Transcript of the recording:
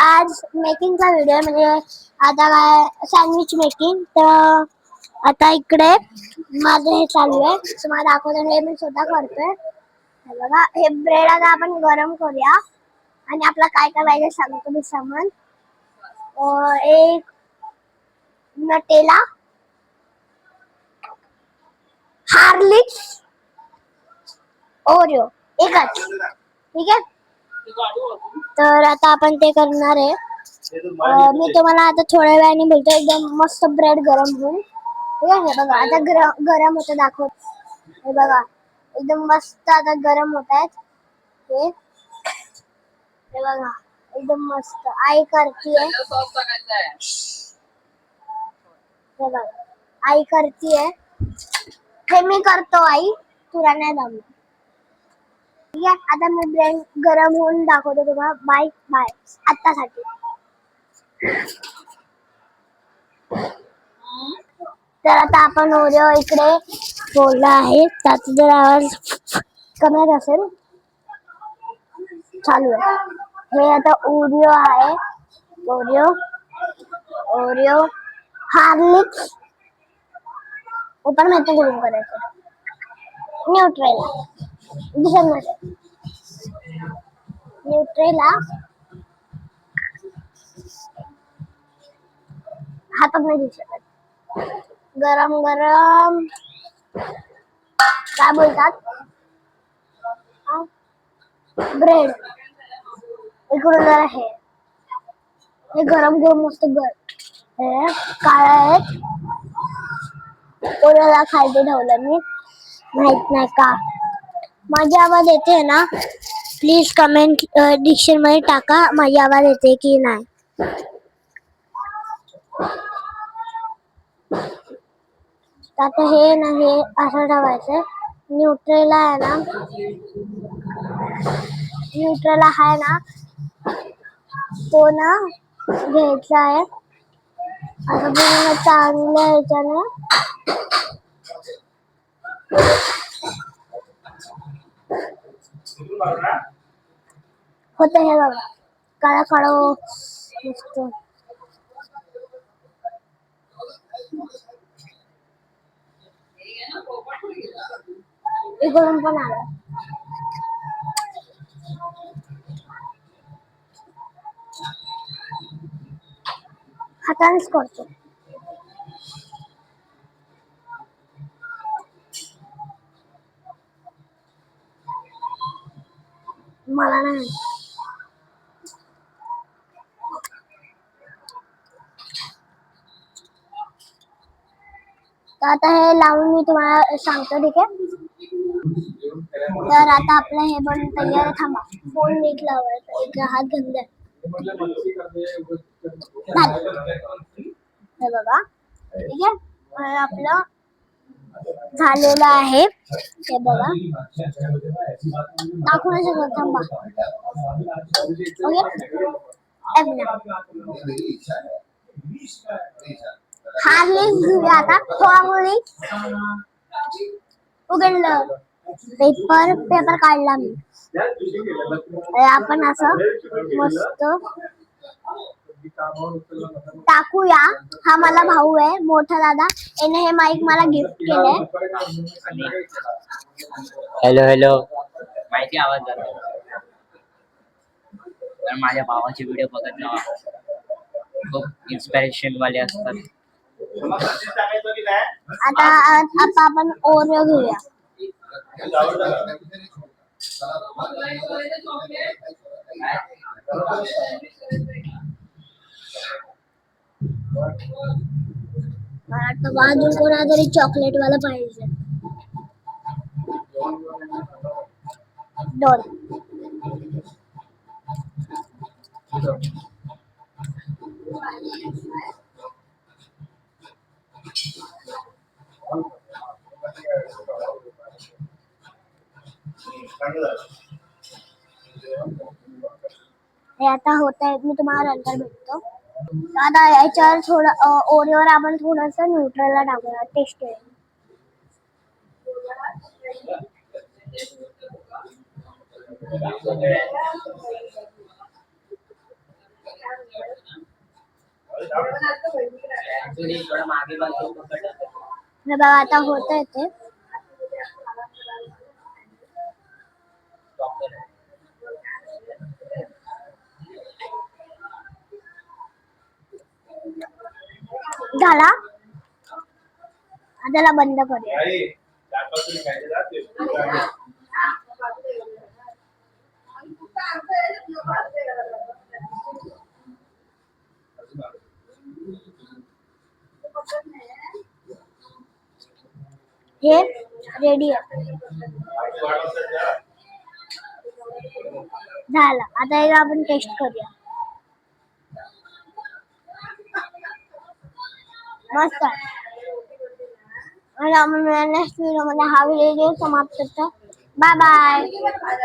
आज मेकिंगचा व्हिडिओ म्हणजे आता काय सँडविच मेकिंग. तर आता इकडे माझं हे चालू आहे. तुम्हाला दाखवतो, हे मी स्वतः करतोय. हे बघा, हे ब्रेड आता आपण गरम करूया आणि आपला काय काय पाहिजे सांगतो मी सामान. एक नटेला, हार्लिक्स, ओरिओ एकच, ठीक आहे. तर आता आपण ते करणार आहे. मी तुम्हाला आता थोड्या वेळाने बोलतो. एकदम मस्त ब्रेड गरम होईल, ठीक आहे. हे बघा आता गरम होतं दाखव. हे बघा एकदम मस्त आता गरम होत आहेत हे. हे बघा एकदम मस्त आई करतीये. हे बघा आई करतीये. हे मी करतो आई, तुला नाही जमलं. ठीक आहे. आता मी ब्रेड गरम होऊन दाखवतो तुम्हाला. बाय बाय आत्तासाठी. तर आता आपण ओरिओ इकडे बोलला आहे. त्याचा जर आवाज कमी येत असेल, चालू आहे. हे आता ओरिओ आहे. ओरिओ ओरिओ हार्लिक्स, ओपन माहिती करून करायचं. न्यूट्रेला दिसत, न्यूट्रेला हातात नाही दिसू शकत. गरम गरम काय बोलतात, ब्रेड इकडून जरा हे गरम गरम मस्त हे काय आहेत. कोणाला खायचे ठेवलं मी माहित नाही का. माझी आवाज येते ना, प्लीज कमेंट डिक्शन मध्ये टाका माझी आवाज येते की नाही. आता हे ना, हे असं ठेवायचं. न्यूट्रेला आहे ना, न्यूट्रेला आहे ना, तो ना घ्यायचा आहे. असं पूर्ण चांगल्या ह्याच्याने होतं. हे बघा काळा काळा मस्त. इकडून पण आलं. हातानेच करतो. मला नाही. तर आता हे लावून मी तुम्हाला सांगतो, ठीक आहे. तर आता आपलं हे पण तयार. थांबा, फोन नीट लावायचा, एक हात गंदा. हे बघा, ठीक आहे. आपलं झालेलं आहे. हे बघा टाकू नाही शकत. थांबा, हार्लिक्स घेऊया आता. उघडलं, पेपर काढला मी. आपण असं मस्त टाकूया. हा मला भाऊ आहे, मोठा दादा. याने हे माईक मला गिफ्ट केलंय. हॅलो हॅलो, माहिती आवाज जातो. तर माझ्या भावाचे व्हिडिओ बघत ना, खूप इन्स्पिरेशन वाले असतात. आता आपण ओरिओ घेऊया. बाजून कोणातरी चॉकलेट वाला पाहिजे. दोन. हे आता होत आहे. मी तुम्हाला नंतर भेटतो. आता याच्यावर थोडं ओरिओवर आपण थोडस न्यूट्रेला टाकूया, टेस्ट आहे. ऍक्च्युली थोडा मागे बाजू पकडलं. हे बघा आता होत आहे ते. झाला त्याला बंद करूया. हे रेडी आहे. झालं आता हे आपण टेस्ट करूया. मस्त आहे. आणि आपण नेक्स्ट व्हिडिओ मध्ये हा व्हिडिओ समाप्त करतो. Bye bye.